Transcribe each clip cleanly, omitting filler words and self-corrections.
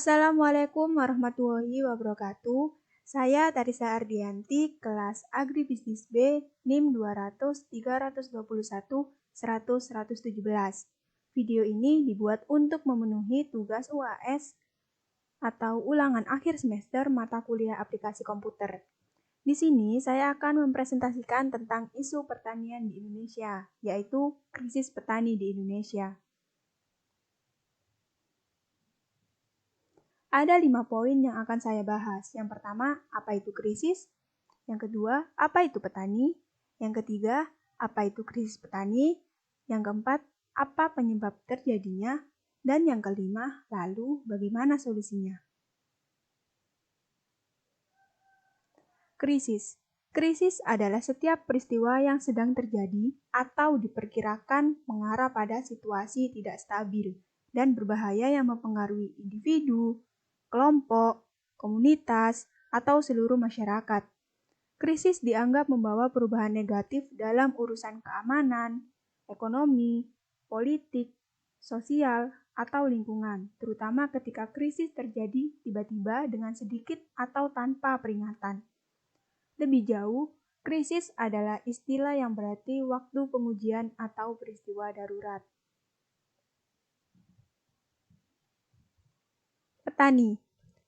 Assalamualaikum warahmatullahi wabarakatuh. Saya Tarisa Ardianti, kelas Agribisnis B, NIM 200 321 100 117. Video ini dibuat untuk memenuhi tugas UAS atau ulangan akhir semester mata kuliah aplikasi komputer. Di sini saya akan mempresentasikan tentang isu pertanian di Indonesia, yaitu krisis petani di Indonesia. Ada 5 poin yang akan saya bahas. Yang pertama, apa itu krisis? Yang kedua, apa itu petani? Yang ketiga, apa itu krisis petani? Yang keempat, apa penyebab terjadinya? Dan yang kelima, lalu bagaimana solusinya? Krisis. Krisis adalah setiap peristiwa yang sedang terjadi atau diperkirakan mengarah pada situasi tidak stabil dan berbahaya yang mempengaruhi individu, kelompok, komunitas, atau seluruh masyarakat. Krisis dianggap membawa perubahan negatif dalam urusan keamanan, ekonomi, politik, sosial, atau lingkungan, terutama ketika krisis terjadi tiba-tiba dengan sedikit atau tanpa peringatan. Lebih jauh, krisis adalah istilah yang berarti waktu pengujian atau peristiwa darurat. Petani.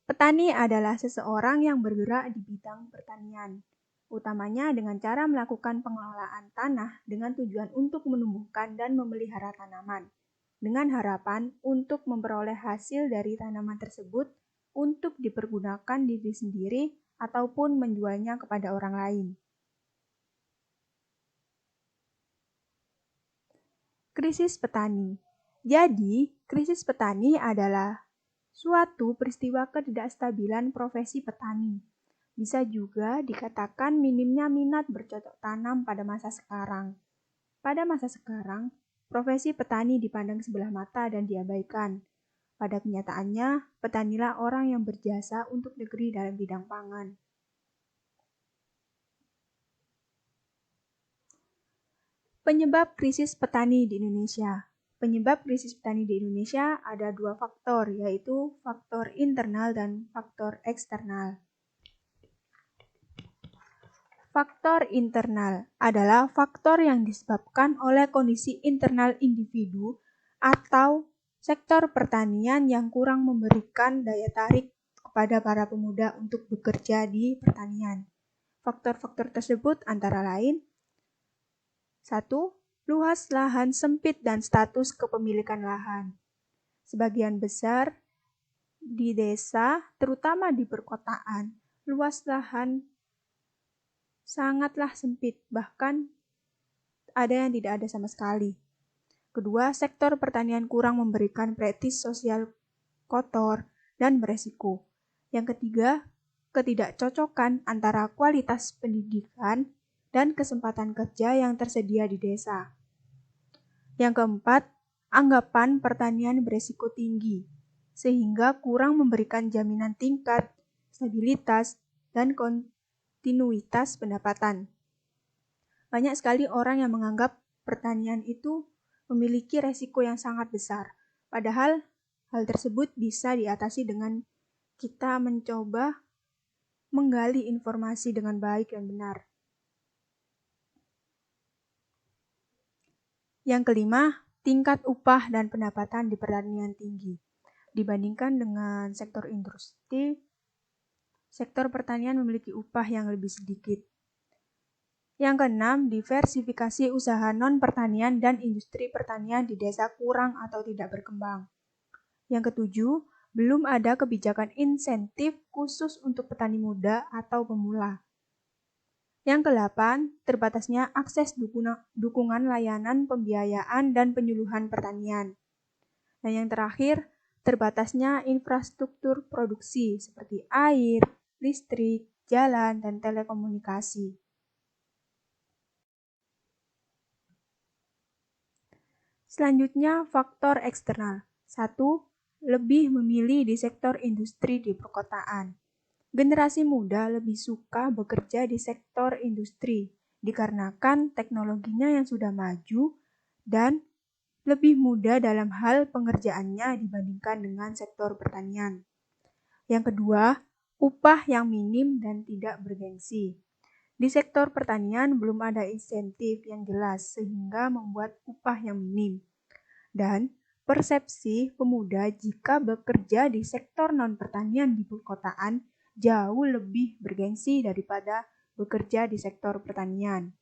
Petani adalah seseorang yang bergerak di bidang pertanian, utamanya dengan cara melakukan pengelolaan tanah dengan tujuan untuk menumbuhkan dan memelihara tanaman, dengan harapan untuk memperoleh hasil dari tanaman tersebut untuk dipergunakan diri sendiri ataupun menjualnya kepada orang lain. Krisis petani. Jadi, krisis petani adalah suatu peristiwa ketidakstabilan profesi petani. Bisa juga dikatakan minimnya minat bercocok tanam pada masa sekarang. Pada masa sekarang, profesi petani dipandang sebelah mata dan diabaikan. Pada kenyataannya, petanilah orang yang berjasa untuk negeri dalam bidang pangan. Penyebab krisis petani di Indonesia. Penyebab krisis petani di Indonesia ada 2 faktor, yaitu faktor internal dan faktor eksternal. Faktor internal adalah faktor yang disebabkan oleh kondisi internal individu atau sektor pertanian yang kurang memberikan daya tarik kepada para pemuda untuk bekerja di pertanian. Faktor-faktor tersebut antara lain: 1. Luas lahan sempit dan status kepemilikan lahan. Sebagian besar di desa, terutama di perkotaan, luas lahan sangatlah sempit, bahkan ada yang tidak ada sama sekali. Kedua, sektor pertanian kurang memberikan praktis sosial kotor dan beresiko. Yang ketiga, ketidakcocokan antara kualitas pendidikan dan kesempatan kerja yang tersedia di desa. Yang keempat, anggapan pertanian beresiko tinggi, sehingga kurang memberikan jaminan tingkat, stabilitas, dan kontinuitas pendapatan. Banyak sekali orang yang menganggap pertanian itu memiliki resiko yang sangat besar, padahal hal tersebut bisa diatasi dengan kita mencoba menggali informasi dengan baik dan benar. Yang kelima, tingkat upah dan pendapatan di pertanian tinggi. Dibandingkan dengan sektor industri, sektor pertanian memiliki upah yang lebih sedikit. Yang keenam, diversifikasi usaha non-pertanian dan industri pertanian di desa kurang atau tidak berkembang. Yang ketujuh, belum ada kebijakan insentif khusus untuk petani muda atau pemula. Yang kedelapan, terbatasnya akses dukungan layanan pembiayaan dan penyuluhan pertanian. Dan yang terakhir, terbatasnya infrastruktur produksi seperti air, listrik, jalan, dan telekomunikasi. Selanjutnya, faktor eksternal. 1. Lebih memilih di sektor industri di perkotaan. Generasi muda lebih suka bekerja di sektor industri, dikarenakan teknologinya yang sudah maju dan lebih mudah dalam hal pengerjaannya dibandingkan dengan sektor pertanian. Yang kedua, upah yang minim dan tidak bergengsi. Di sektor pertanian belum ada insentif yang jelas sehingga membuat upah yang minim. Dan persepsi pemuda jika bekerja di sektor non-pertanian di perkotaan jauh lebih bergengsi daripada bekerja di sektor pertanian.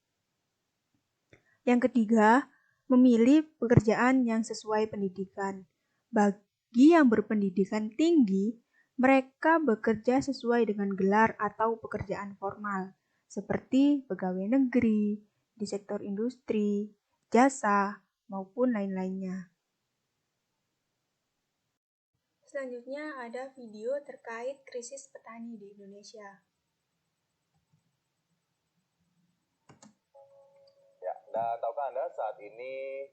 Yang ketiga, memilih pekerjaan yang sesuai pendidikan. Bagi yang berpendidikan tinggi, mereka bekerja sesuai dengan gelar atau pekerjaan formal, seperti pegawai negeri, di sektor industri, jasa, maupun lain-lainnya. Selanjutnya ada video terkait krisis petani di Indonesia. Ya, nah tahukah Anda saat ini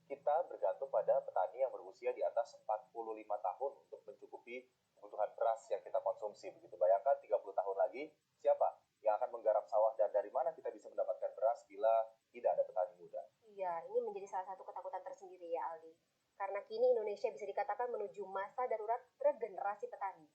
kita bergantung pada petani yang berusia di atas 45 tahun untuk mencukupi kebutuhan beras yang kita konsumsi. Begitu, bayangkan 30 tahun lagi, siapa yang akan menggarap sawah dan dari mana kita bisa mendapatkan beras bila tidak ada petani muda? Iya, ini menjadi salah satu ketakutan tersendiri ya Aldi. Karena kini Indonesia bisa dikatakan menuju masa darurat regenerasi petani.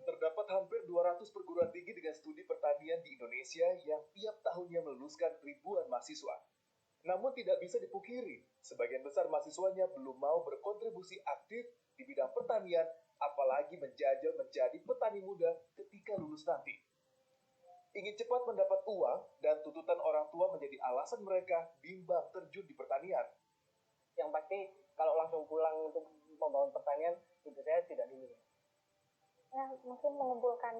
Terdapat hampir 200 perguruan tinggi dengan studi pertanian di Indonesia yang tiap tahunnya meluluskan ribuan mahasiswa. Namun tidak bisa dipungkiri, sebagian besar mahasiswanya belum mau berkontribusi aktif di bidang pertanian, apalagi menjajal menjadi petani muda ketika lulus nanti. Ingin cepat mendapat uang dan tuntutan orang tua menjadi alasan mereka bimbang terjun di pertanian. Yang pasti kalau langsung pulang untuk membangun pertanian, itu saya tidak dulu. Ya, mungkin mengumpulkan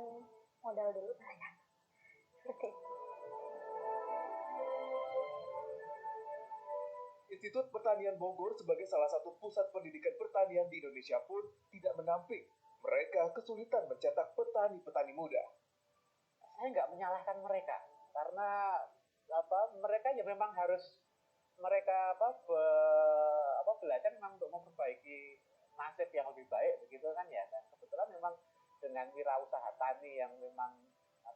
modal dulu saya. Seperti itu. Institut Pertanian Bogor sebagai salah satu pusat pendidikan pertanian di Indonesia pun tidak menampik mereka kesulitan mencetak petani-petani muda. Saya nggak menyalahkan mereka karena mereka ya memang harus mereka belajar memang untuk memperbaiki nasib yang lebih baik begitu kan ya. Dan kebetulan memang dengan wirausaha tani yang memang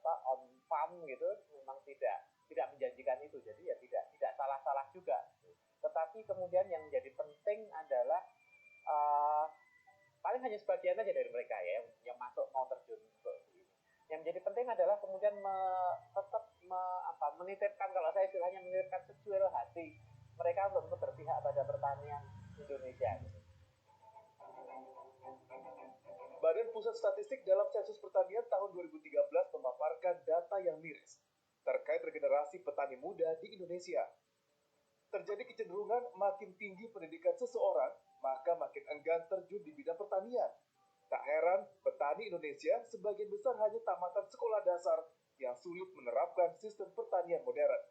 on farm gitu memang tidak menjanjikan itu, jadi ya tidak salah juga. Tetapi kemudian yang menjadi penting adalah paling hanya sebagian aja dari mereka ya yang masuk mau terjun untuk ini. Yang menjadi penting adalah kemudian tetap menitipkan, kalau saya istilahnya menitipkan sejuil hati mereka untuk berpihak pada pertanian Indonesia. Badan Pusat Statistik dalam sensus pertanian tahun 2013 memaparkan data yang miris terkait regenerasi petani muda di Indonesia. Terjadi kecenderungan makin tinggi pendidikan seseorang, maka makin enggan terjun di bidang pertanian. Tak heran, petani Indonesia sebagian besar hanya tamatan sekolah dasar yang sulit menerapkan sistem pertanian modern.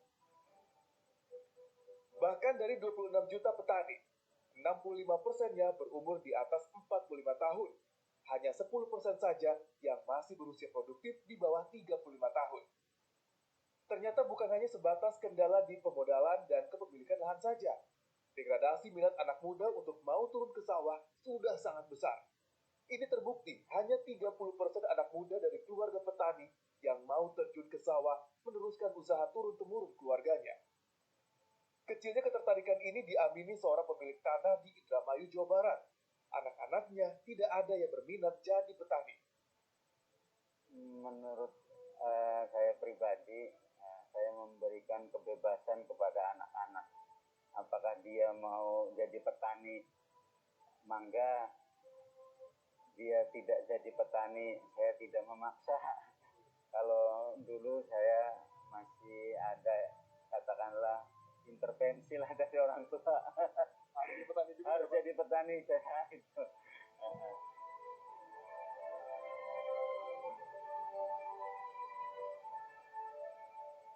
Bahkan dari 26 juta petani, 65%-nya berumur di atas 45 tahun. Hanya 10% saja yang masih berusia produktif di bawah 35 tahun. Ternyata bukan hanya sebatas kendala di pemodalan dan kepemilikan lahan saja. Degradasi minat anak muda untuk mau turun ke sawah sudah sangat besar. Ini terbukti hanya 30% anak muda dari keluarga petani yang mau terjun ke sawah meneruskan usaha turun-temurun keluarganya. Kecilnya ketertarikan ini diamini seorang pemilik tanah di Indramayu, Jawa Barat. Anak-anaknya tidak ada yang berminat jadi petani. Menurut saya pribadi, saya memberikan kebebasan kepada anak-anak. Apakah dia mau jadi petani, mangga. Dia tidak jadi petani, saya tidak memaksa. Kalau dulu saya masih ada, katakanlah, intervensi lah dari orang tua. Harus jadi petani saya itu.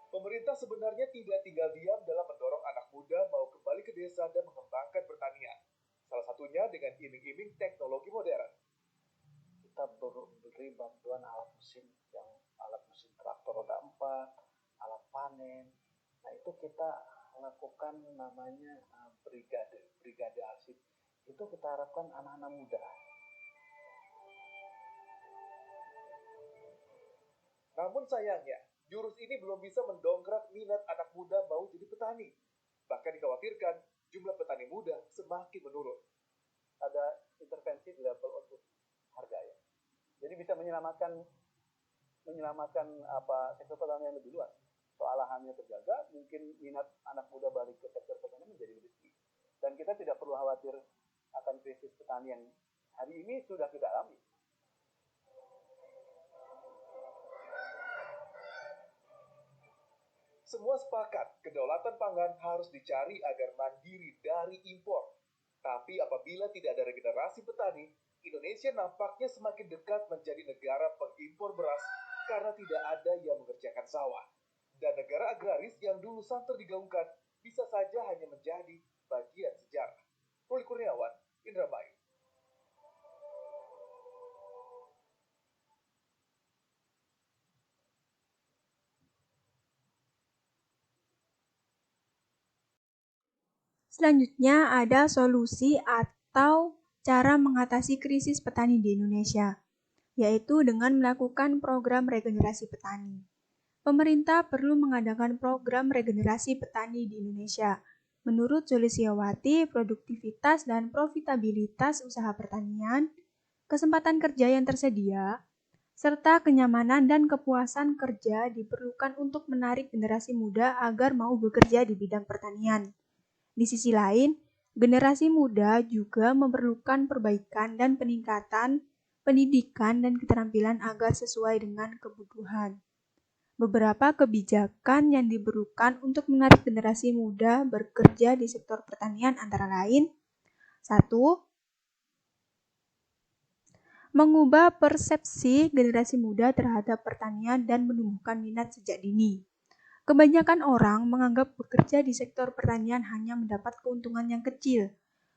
Pemerintah sebenarnya tidak tinggal diam dalam mendorong anak muda mau kembali ke desa dan mengembangkan pertanian. Salah satunya dengan iming-iming teknologi modern. Kita beri bantuan alat mesin traktor roda 4, alat panen. Nah itu kita lakukan namanya brigade arsip. Itu kita harapkan anak-anak muda. Namun sayangnya, jurus ini belum bisa mendongkrak minat anak muda mau jadi petani. Bahkan dikhawatirkan jumlah petani muda semakin menurun. Ada intervensi di level output harga ya. Jadi bisa menyelamatkan sektor pertanian lebih luas. Soal lahannya terjaga, mungkin minat anak muda balik ke sektor pertanian menjadi lebih tinggi. Dan kita tidak perlu khawatir akan krisis petani yang hari ini sudah kita alami. Semua sepakat, kedaulatan pangan harus dicari agar mandiri dari impor. Tapi apabila tidak ada regenerasi petani, Indonesia nampaknya semakin dekat menjadi negara pengimpor beras karena tidak ada yang mengerjakan sawah. Dan negara agraris yang dulu santer digaungkan bisa saja hanya menjadi bagian sejarah. Ruli Kurniawan, Indramayu. Selanjutnya ada solusi atau cara mengatasi krisis petani di Indonesia, yaitu dengan melakukan program regenerasi petani. Pemerintah perlu mengadakan program regenerasi petani di Indonesia. Menurut Sulistyawati, produktivitas dan profitabilitas usaha pertanian, kesempatan kerja yang tersedia, serta kenyamanan dan kepuasan kerja diperlukan untuk menarik generasi muda agar mau bekerja di bidang pertanian. Di sisi lain, generasi muda juga memerlukan perbaikan dan peningkatan pendidikan dan keterampilan agar sesuai dengan kebutuhan. Beberapa kebijakan yang diperlukan untuk menarik generasi muda bekerja di sektor pertanian antara lain: 1. Mengubah persepsi generasi muda terhadap pertanian dan menumbuhkan minat sejak dini. Kebanyakan orang menganggap bekerja di sektor pertanian hanya mendapat keuntungan yang kecil,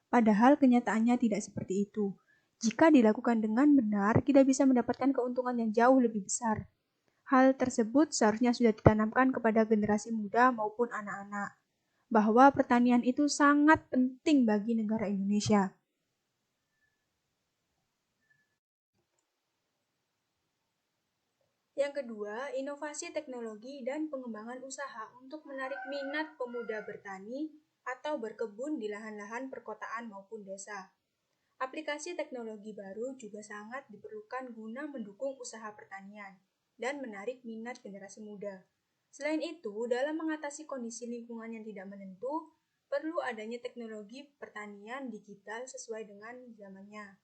padahal kenyataannya tidak seperti itu. Jika dilakukan dengan benar, kita bisa mendapatkan keuntungan yang jauh lebih besar. Hal tersebut seharusnya sudah ditanamkan kepada generasi muda maupun anak-anak, bahwa pertanian itu sangat penting bagi negara Indonesia. Yang kedua, inovasi teknologi dan pengembangan usaha untuk menarik minat pemuda bertani atau berkebun di lahan-lahan perkotaan maupun desa. Aplikasi teknologi baru juga sangat diperlukan guna mendukung usaha pertanian dan menarik minat generasi muda. Selain itu, dalam mengatasi kondisi lingkungan yang tidak menentu, perlu adanya teknologi pertanian digital sesuai dengan zamannya.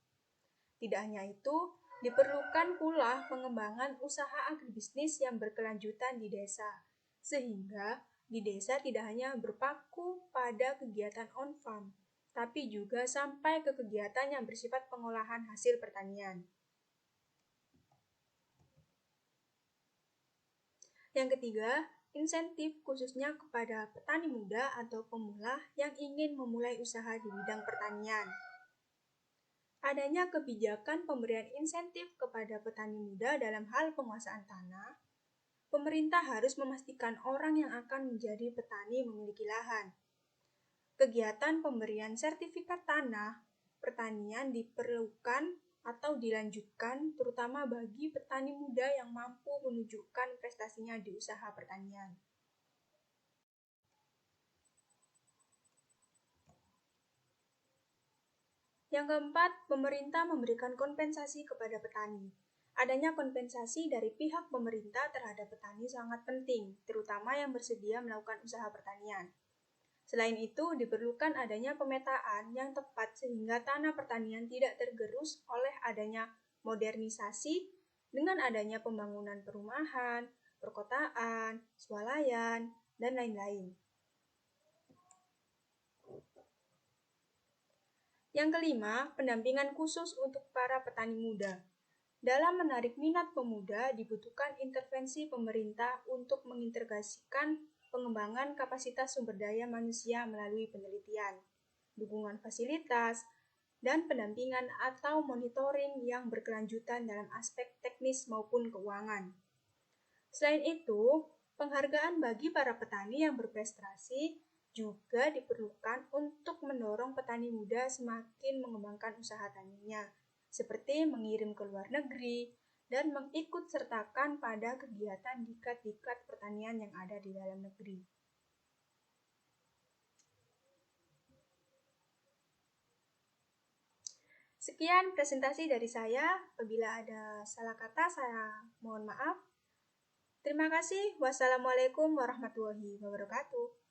Tidak hanya itu, diperlukan pula pengembangan usaha agribisnis yang berkelanjutan di desa, sehingga di desa tidak hanya berpaku pada kegiatan on-farm, tapi juga sampai ke kegiatan yang bersifat pengolahan hasil pertanian. Yang ketiga, insentif khususnya kepada petani muda atau pemula yang ingin memulai usaha di bidang pertanian. Adanya kebijakan pemberian insentif kepada petani muda dalam hal penguasaan tanah, pemerintah harus memastikan orang yang akan menjadi petani memiliki lahan. Kegiatan pemberian sertifikat tanah pertanian diperlukan atau dilanjutkan terutama bagi petani muda yang mampu menunjukkan prestasinya di usaha pertanian. Yang keempat, pemerintah memberikan kompensasi kepada petani. Adanya kompensasi dari pihak pemerintah terhadap petani sangat penting, terutama yang bersedia melakukan usaha pertanian. Selain itu, diperlukan adanya pemetaan yang tepat sehingga tanah pertanian tidak tergerus oleh adanya modernisasi dengan adanya pembangunan perumahan, perkotaan, swalayan, dan lain-lain. Yang kelima, pendampingan khusus untuk para petani muda. Dalam menarik minat pemuda, dibutuhkan intervensi pemerintah untuk mengintegrasikan pengembangan kapasitas sumber daya manusia melalui penelitian, dukungan fasilitas, dan pendampingan atau monitoring yang berkelanjutan dalam aspek teknis maupun keuangan. Selain itu, penghargaan bagi para petani yang berprestasi juga diperlukan untuk mendorong petani muda semakin mengembangkan usaha taninya, seperti mengirim ke luar negeri, dan mengikutsertakan pada kegiatan diklat-diklat pertanian yang ada di dalam negeri. Sekian presentasi dari saya. Apabila ada salah kata, saya mohon maaf. Terima kasih. Wassalamualaikum warahmatullahi wabarakatuh.